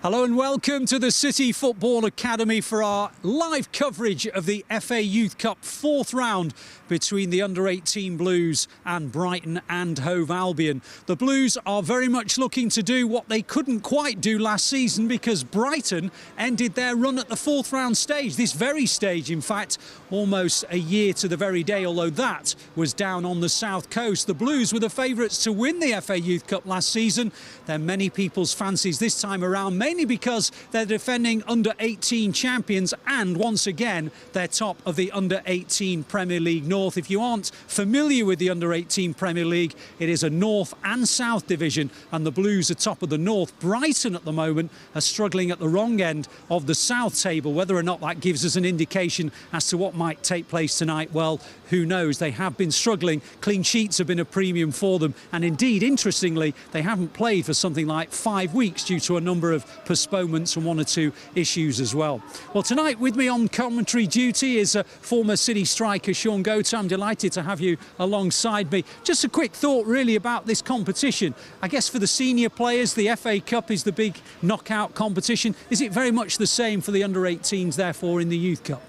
Hello and welcome to the City Football Academy for our live coverage of the FA Youth Cup fourth round between the under-18 Blues and Brighton and Hove Albion. The Blues are very much looking to do what they couldn't quite do last season because Brighton ended their run at the fourth round stage, this very stage in fact, almost a year to the very day, although that was down on the south coast. The Blues were the favourites to win the FA Youth Cup last season. They're many people's fancies this time around, mainly because they're defending under-18 champions and once again they're top of the under-18 Premier League North. If you aren't familiar with the under-18 Premier League, it is a North and South division and the Blues are top of the North. Brighton at the moment are struggling at the wrong end of the South table. Whether or not that gives us an indication as to what might take place tonight, well, who knows? They have been struggling. Clean sheets have been a premium for them and indeed, interestingly, they haven't played for something like 5 weeks due to a number of postponements and one or two issues as well. Well, tonight with me on commentary duty is former City striker Sean Goethe. I'm delighted to have you alongside me. Just a quick thought really about this competition. I guess for the senior players, the FA Cup is the big knockout competition. Is it very much the same for the under-18s, therefore, in the Youth Cup?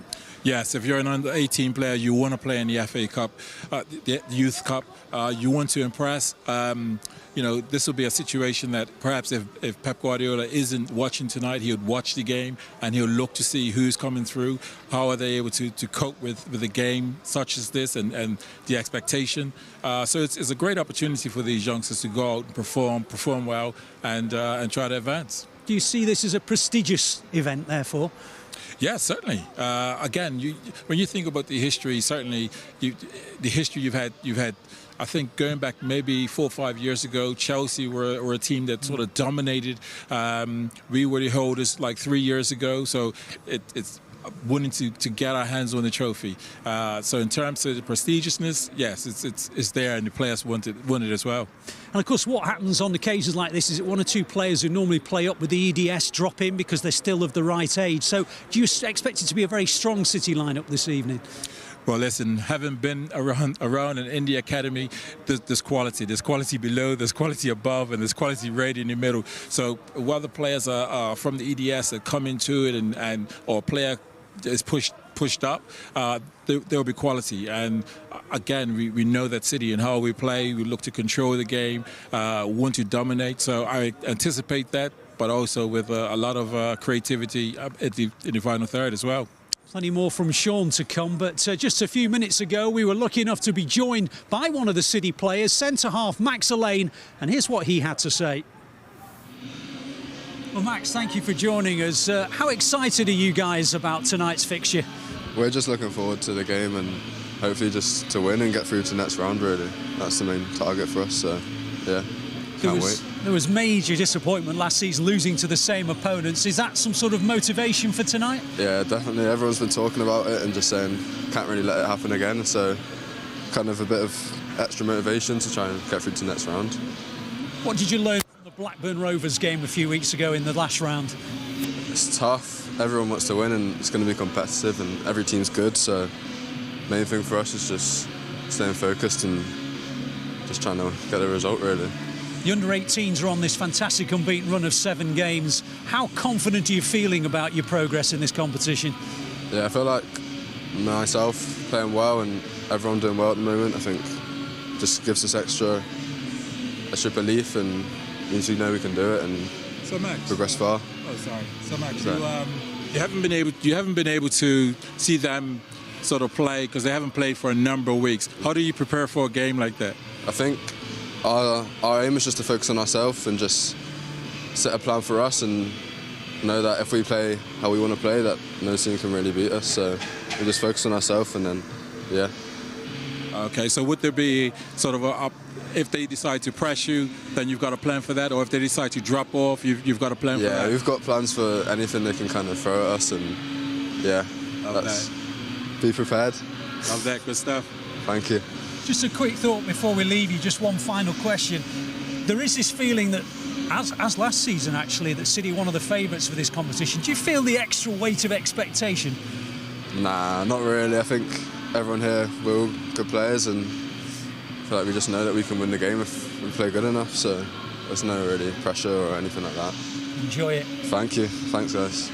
Yes, if you're an under-18 player, you want to play in the FA Cup, the Youth Cup. You want to impress. You know, this will be a situation that perhaps if Pep Guardiola isn't watching tonight, he would watch the game and he'll look to see who's coming through, how are they able to cope with a game such as this and the expectation. So it's a great opportunity for these youngsters to go out and perform well and try to advance. Do you see this as a prestigious event, therefore? Yes, certainly. Again, when you think about the history, certainly the history you've had. I think going back maybe 4 or 5 years ago, Chelsea were a team that sort of dominated. We were the holders like 3 years ago, so it's wanting to get our hands on the trophy. So in terms of the prestigiousness, yes, it's there, and the players want it as well. And of course, what happens on occasions like this is that one or two players who normally play up with the EDS drop in because they're still of the right age. So do you expect it to be a very strong City lineup this evening? Well, listen, having been around in the academy, there's quality. There's quality below, there's quality above, and there's quality right in the middle. So while the players are from the EDS that come into it or a player is pushed up, there will be quality. And again, we know that City and how we play, we look to control the game, want to dominate. So I anticipate that, but also with a lot of creativity in the final third as well. Plenty more from Sean to come, but just a few minutes ago we were lucky enough to be joined by one of the City players, centre-half Max Allain, and here's what he had to say. Well, Max, thank you for joining us. How excited are you guys about tonight's fixture? We're just looking forward to the game and hopefully just to win and get through to the next round, really. That's the main target for us, so yeah. There was major disappointment last season, losing to the same opponents. Is that some sort of motivation for tonight? Yeah, definitely. Everyone's been talking about it and just saying can't really let it happen again. So kind of a bit of extra motivation to try and get through to the next round. What did you learn from the Blackburn Rovers game a few weeks ago in the last round? It's tough. Everyone wants to win and it's going to be competitive and every team's good. So main thing for us is just staying focused and just trying to get a result, really. The under-18s are on this fantastic unbeaten run of 7 games. How confident are you feeling about your progress in this competition? Yeah, I feel like myself playing well and everyone doing well at the moment. I think just gives us extra belief and means we know we can do it and progress far. Oh, sorry. So Max, you haven't been able to see them sort of play because they haven't played for a number of weeks. How do you prepare for a game like that? I think our aim is just to focus on ourselves and just set a plan for us and know that if we play how we want to play, that no team can really beat us. So we just focus on ourselves and then, yeah. Okay, so would there be sort of if they decide to press you, then you've got a plan for that? Or if they decide to drop off, you've got a plan for that? Yeah, we've got plans for anything they can kind of throw at us and, yeah, be prepared. Love that, good stuff. Thank you. Just a quick thought before we leave you, just one final question. There is this feeling that, as last season actually, that City are one of the favourites for this competition. Do you feel the extra weight of expectation? Nah, not really. I think everyone here, we're all good players and I feel like we just know that we can win the game if we play good enough, so there's no really pressure or anything like that. Enjoy it. Thank you. Thanks, guys.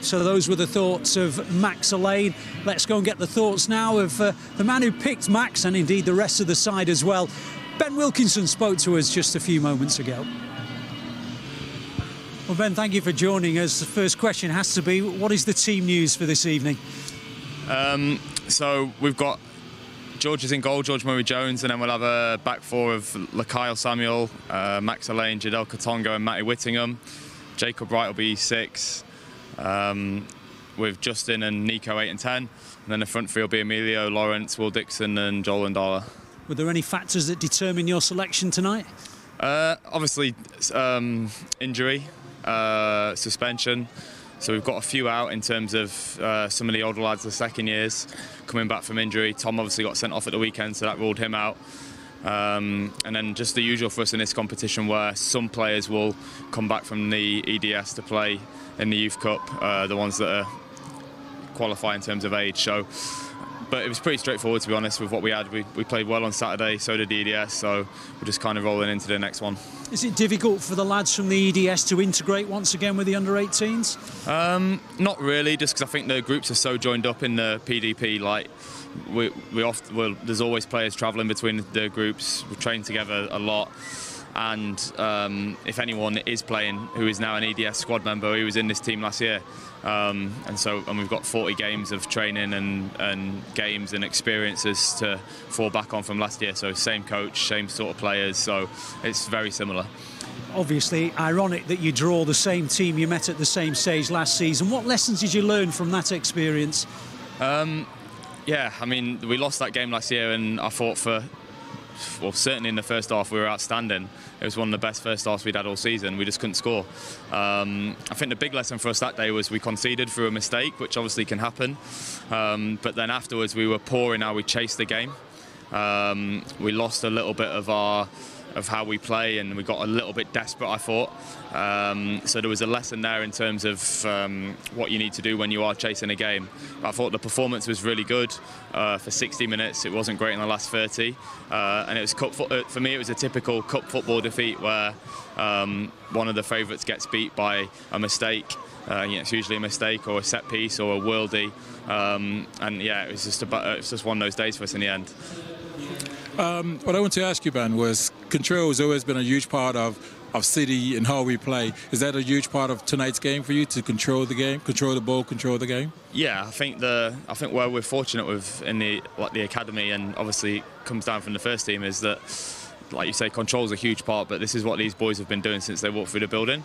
So those were the thoughts of Max Allain. Let's go and get the thoughts now of the man who picked Max, and indeed the rest of the side as well. Ben Wilkinson spoke to us just a few moments ago. Well, Ben, thank you for joining us. The first question has to be, what is the team news for this evening? So we've got George is in goal, George Murray-Jones, and then we'll have a back four of Lakail Samuel, Max Allain, Jadel Katongo and Matty Whittingham. Jacob Wright will be 6. With Justin and Nico 8 and 10, and then the front three will be Emilio, Lawrence, Will Dixon and Joel Ndala. Were there any factors that determine your selection tonight? Obviously injury, suspension, so we've got a few out in terms of some of the older lads, the second years, coming back from injury. Tom obviously got sent off at the weekend, so that ruled him out. And then just the usual for us in this competition, where some players will come back from the EDS to play in the Youth Cup, the ones that are qualify in terms of age. So, but it was pretty straightforward, to be honest, with what we had. We played well on Saturday, so did the EDS, so we're just kind of rolling into the next one. Is it difficult for the lads from the EDS to integrate once again with the under-18s? Not really, just because I think the groups are so joined up in the PDP. Like, there's always players travelling between the groups. We train together a lot. And if anyone is playing who is now an EDS squad member, he was in this team last year, and we've got 40 games of training and games and experiences to fall back on from last year. So same coach, same sort of players, so it's very similar. Obviously ironic that you draw the same team you met at the same stage last season. What lessons did you learn from that experience? Yeah, I mean, we lost that game last year, and I thought certainly in the first half we were outstanding. It was one of the best first halves we'd had all season. We just couldn't score. I think the big lesson for us that day was we conceded through a mistake, which obviously can happen. But then afterwards we were poor in how we chased the game. We lost a little bit of how we play, and we got a little bit desperate, I thought. So there was a lesson there in terms of what you need to do when you are chasing a game. I thought the performance was really good for 60 minutes. It wasn't great in the last 30. And it was for me, it was a typical cup football defeat where one of the favourites gets beat by a mistake. It's usually a mistake or a set piece or a worldie. And yeah, it was just one of those days for us in the end. What I want to ask you, Ben, was control has always been a huge part of City and how we play. Is that a huge part of tonight's game for you, to control the game, control the ball, control the game? Yeah, I think where we're fortunate with in the academy, and obviously it comes down from the first team, is that, like you say, control's a huge part. But this is what these boys have been doing since they walked through the building.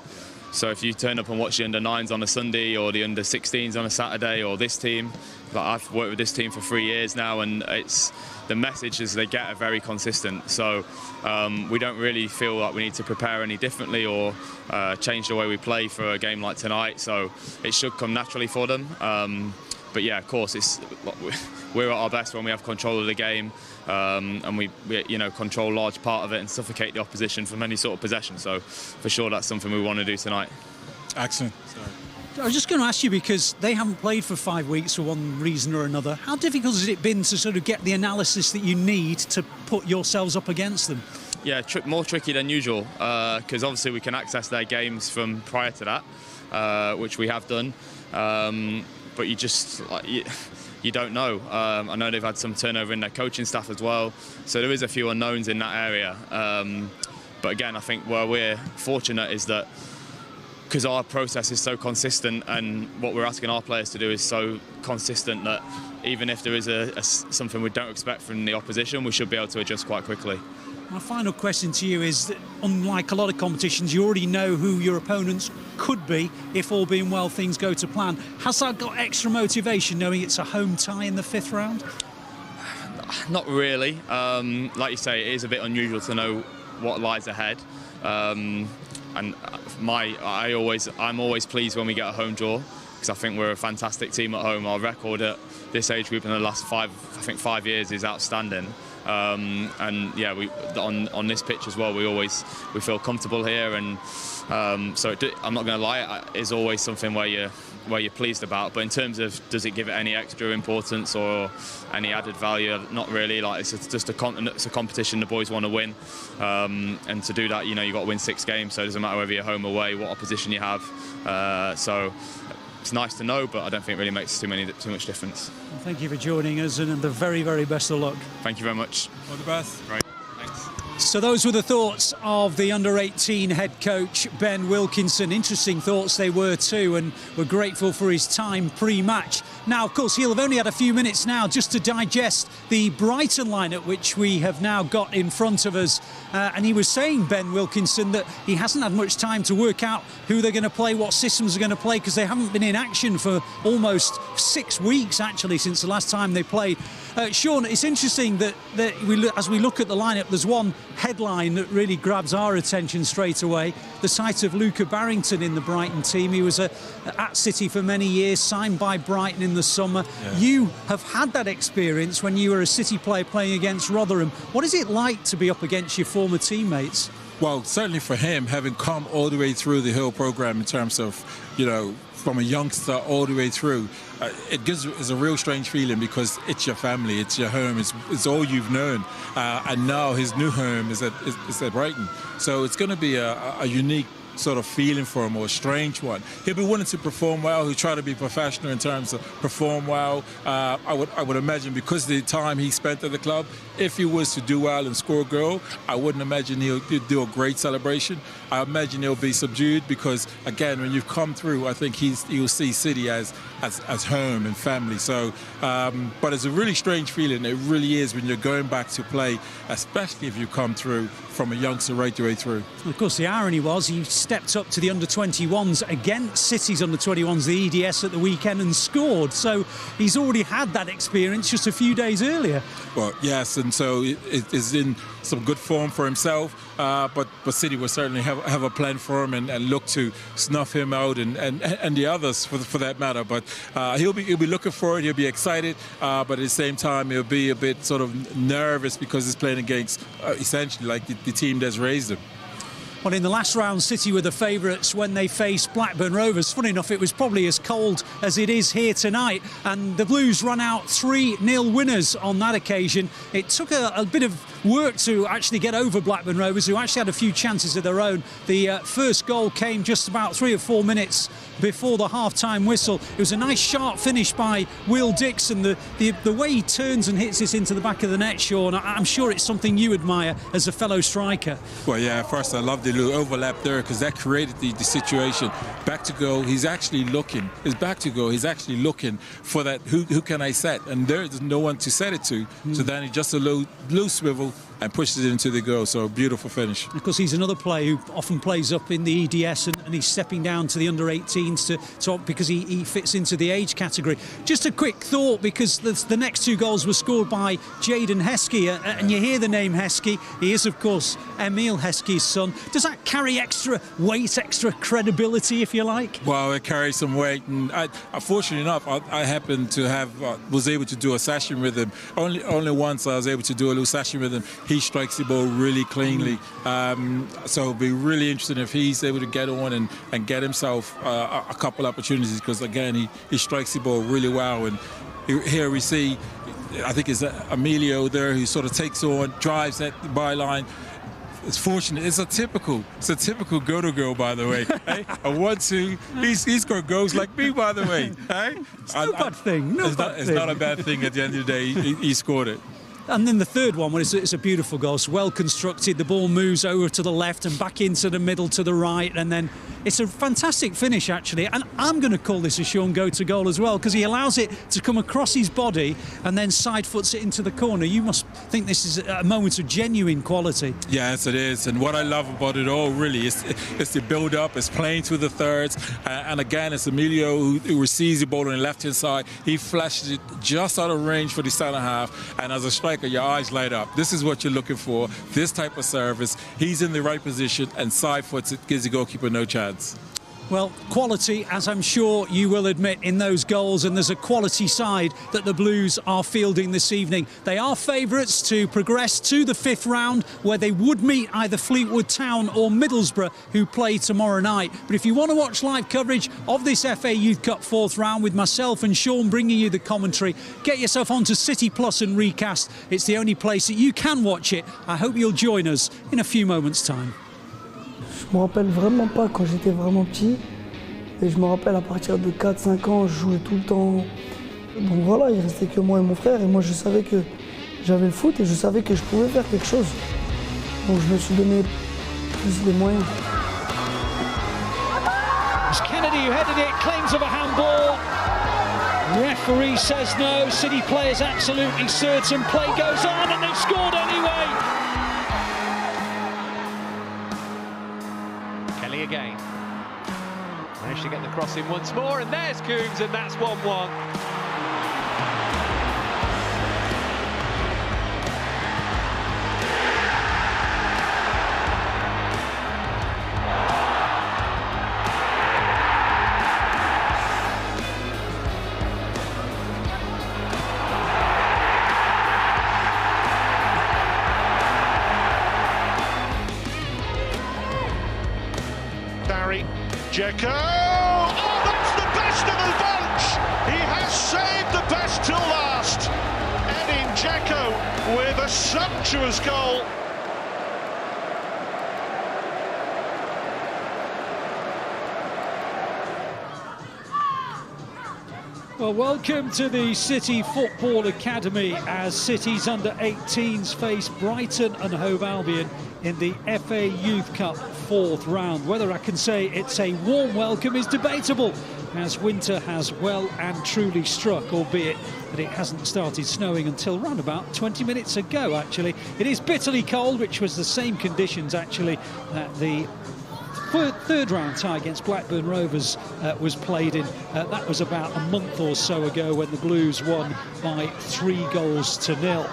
So if you turn up and watch the under-9s on a Sunday or the under-16s on a Saturday, or this team, like I've worked with this team for 3 years now, and the messages they get are very consistent. So we don't really feel like we need to prepare any differently or change the way we play for a game like tonight. So it should come naturally for them. But yeah, of course, we're at our best when we have control of the game, and we control a large part of it and suffocate the opposition from any sort of possession. So for sure, that's something we want to do tonight. Excellent. Sorry. I was just going to ask you, because they haven't played for 5 weeks for one reason or another. How difficult has it been to sort of get the analysis that you need to put yourselves up against them? Yeah, more tricky than usual, because obviously we can access their games from prior to that, which we have done. But you don't know. I know they've had some turnover in their coaching staff as well, so there is a few unknowns in that area. But again, I think where we're fortunate is that because our process is so consistent and what we're asking our players to do is so consistent, that even if there is something we don't expect from the opposition, we should be able to adjust quite quickly. My final question to you is that, unlike a lot of competitions, you already know who your opponents could be if, all being well, things go to plan. Has that got extra motivation, knowing it's a home tie in the 5th round? Not really. Like you say, it is a bit unusual to know what lies ahead. And I'm always pleased when we get a home draw, because I think we're a fantastic team at home. Our record at this age group in the last 5 years is outstanding. And yeah, on this pitch as well, we feel comfortable here, and so I'm not going to lie, it is always something where where you're pleased about. But in terms of does it give it any extra importance or any added value, not really. Like it's just it's a competition. The boys want to win, and to do that, you got to win 6 games. So it doesn't matter whether you're home or away, what opposition you have. So it's nice to know, but I don't think it really makes too much difference. Well, thank you for joining us, and the very, very best of luck. Thank you very much. All the best. Right. Thanks. So those were the thoughts of the under-18 head coach, Ben Wilkinson. Interesting thoughts they were too, and we're grateful for his time pre-match. Now, of course, he'll have only had a few minutes now just to digest the Brighton lineup, which we have now got in front of us. And he was saying, Ben Wilkinson, that he hasn't had much time to work out who they're going to play, what systems are going to play, because they haven't been in action for almost 6 weeks, actually, since the last time they played. Sean, it's interesting that as we look at the lineup, there's one headline that really grabs our attention straight away. The sight of Luca Barrington in the Brighton team. He was at City for many years, signed by Brighton in the summer. Yeah. You have had that experience when you were a City player playing against Rotherham. What is it like to be up against your former teammates? Well, certainly for him, having come all the way through the Hill programme in terms of, from a youngster all the way through, it's a real strange feeling because it's your family, it's your home, it's all you've known. And now his new home is at Brighton. So it's going to be a unique sort of feeling for him, or a strange one. He'll be willing to perform well. He'll try to be professional in terms of perform well. I would imagine, because of the time he spent at the club, if he was to do well and score a goal, I wouldn't imagine he'll do a great celebration. I imagine he'll be subdued because, again, when you've come through, I think he'll see City as home and family. So, but it's a really strange feeling. It really is when you're going back to play, especially if you come through from a youngster right the way through. Of course, the irony was he stepped up to the under-21s against City's under-21s, the EDS, at the weekend and scored. So he's already had that experience just a few days earlier. Well, yes, and so it is in some good form for himself. But City will certainly have a plan for him and look to snuff him out and the others for that matter. But he'll be looking for it. He'll be excited, but at the same time he'll be a bit sort of nervous because he's playing against essentially like the team that's raised him. Well, in the last round, City were the favourites when they faced Blackburn Rovers. Funny enough, it was probably as cold as it is here tonight, and the Blues ran out 3-0 winners on that occasion. It took a bit of work to actually get over Blackburn Rovers, who actually had a few chances of their own. The first goal came just about 3 or 4 minutes before the half-time whistle. It was a nice sharp finish by Will Dixon. The way he turns and hits this into the back of the net, Sean, I'm sure it's something you admire as a fellow striker. Well, yeah, first I love the little overlap there because that created the situation. Back to goal, he's actually looking. It's back to goal, he's actually looking for that, who can I set? And there's no one to set it to. So then he just a low swivel and pushes it into the goal. So a beautiful finish. Of course, he's another player who often plays up in the EDS and he's stepping down to the under-18s because he fits into the age category. Just a quick thought, because the next 2 goals were scored by Jayden Heskey, and you hear the name Heskey. He is, of course, Emile Heskey's son. Does that carry extra weight, extra credibility, if you like? Well, it carries some weight, and fortunately enough, I happened to was able to do a session with him. Only once I was able to do a little session with him. He strikes the ball really cleanly, so it'll be really interesting if he's able to get on and get himself a couple opportunities, because again he strikes the ball really well. And here we see, I think it's Emilio there who sort of takes on, drives at the byline. It's fortunate. It's a typical go-to girl, by the way. Hey? A 1-2. He's got goals like me, by the way. Hey? It's no bad thing. It's not a bad thing. At the end of the day, he scored it. And then the third one, it's a beautiful goal. It's well constructed. The ball moves over to the left and back into the middle to the right. And then it's a fantastic finish, actually. And I'm going to call this a Sean go-to goal as well, because he allows it to come across his body and then side foots it into the corner. You must think this is a moment of genuine quality. Yes, it is. And what I love about it all, really, is the build-up. It's playing through the thirds. And again, it's Emilio who receives the ball on the left-hand side. He flashes it just out of range for the centre half. And as a striker, your eyes light up. This is what you're looking for, this type of service. He's in the right position and side foots it, gives the goalkeeper no chance. Well, quality, as I'm sure you will admit, in those goals, and there's a quality side that the Blues are fielding this evening. They are favourites to progress to the 5th round, where they would meet either Fleetwood Town or Middlesbrough, who play tomorrow night. But if you want to watch live coverage of this FA Youth Cup 4th round with myself and Sean bringing you the commentary, get yourself onto City Plus and Recast. It's the only place that you can watch it. I hope you'll join us in a few moments' time. Je me rappelle vraiment pas quand j'étais vraiment petit. Et je me rappelle à partir de 4-5 ans, je jouais tout le temps. Donc voilà, il restait que moi et mon frère. Et moi je savais que j'avais le foot et je savais que je pouvais faire quelque chose. Donc je me suis donné plus les moyens. It's Kennedy who headed it, claims of a handball. Referee says no, City players absolutely certain. Play goes on and they've scored anyway. Kelly again. Managed to get the cross in once more, and there's Coombs, and that's 1-1. Dzeko! Oh, that's the best of the bunch! He has saved the best till last. Edin Dzeko with a sumptuous goal. Well, welcome to the City Football Academy as City's under-18s face Brighton and Hove Albion in the FA Youth Cup 4th round. Whether I can say it's a warm welcome is debatable, as winter has well and truly struck, albeit that it hasn't started snowing until round about 20 minutes ago, actually. It is bitterly cold, which was the same conditions, actually, that the third round tie against Blackburn Rovers was played in. That was about a month or so ago when the Blues won by 3-0.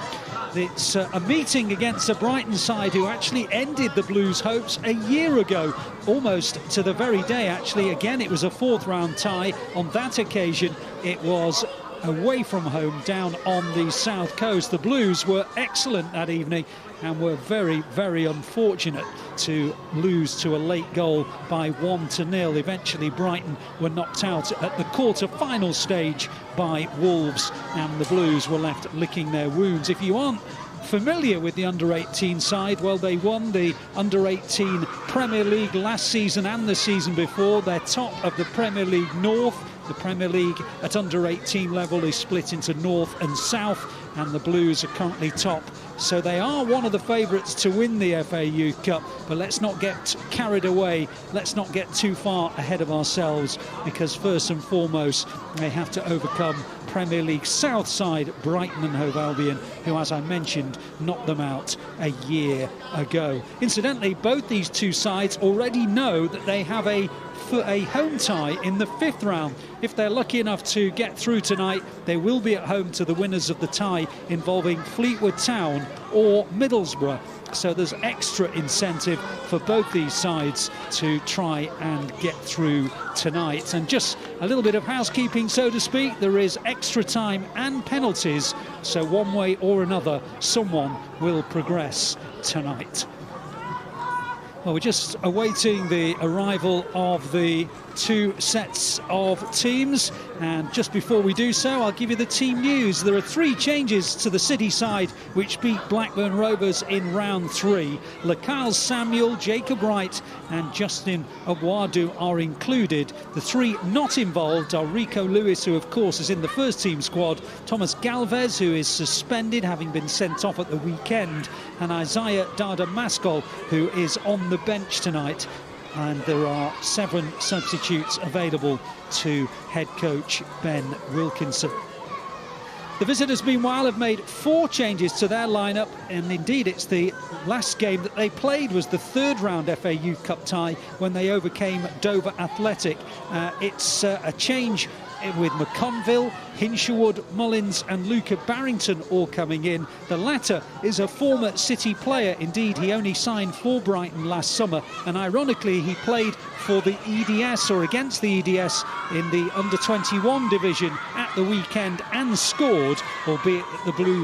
It's a meeting against a Brighton side who actually ended the Blues' hopes a year ago, almost to the very day, actually. Again, it was a 4th round tie. On that occasion, it was away from home down on the south coast. The Blues were excellent that evening and were very, very unfortunate to lose to a late goal by 1-0. Eventually Brighton were knocked out at the quarter-final stage by Wolves, and the Blues were left licking their wounds. If you aren't familiar with the under-18 side, well, they won the under-18 Premier League last season and the season before. They're top of the Premier League North. The Premier League at under-18 level is split into North and South, and the Blues are currently top. So they are one of the favourites to win the FA Youth Cup, but let's not get carried away. Let's not get too far ahead of ourselves, because first and foremost, they have to overcome Premier League South side Brighton and Hove Albion, who, as I mentioned, knocked them out a year ago. Incidentally, both these two sides already know that they have a home tie in the 5th round. If they're lucky enough to get through tonight, they will be at home to the winners of the tie involving Fleetwood Town or Middlesbrough. So there's extra incentive for both these sides to try and get through tonight. And just a little bit of housekeeping, so to speak. There is extra time and penalties, so one way or another, someone will progress tonight. Well, we're just awaiting the arrival of the two sets of teams, and just before we do so, I'll give you the team news. There are 3 changes to the City side which beat Blackburn Rovers in round 3. Lakal Samuel, Jacob Wright and Justin Ogwadu are included. The 3 not involved are Rico Lewis, who of course is in the first team squad, Thomas Galvez, who is suspended having been sent off at the weekend, and Isaiah Dada Maskol, who is on the bench tonight. And there are 7 substitutes available to head coach Ben Wilkinson. The visitors, meanwhile, have made 4 changes to their lineup, and indeed it's the last game that they played was the 3rd round FA Youth Cup tie when they overcame Dover Athletic. It's a change with McConville, Hinshelwood, Mullins and Luca Barrington all coming in. The latter is a former City player. Indeed, he only signed for Brighton last summer, and ironically he played for the EDS, or against the EDS, in the under-21 division at the weekend and scored, albeit that the Blues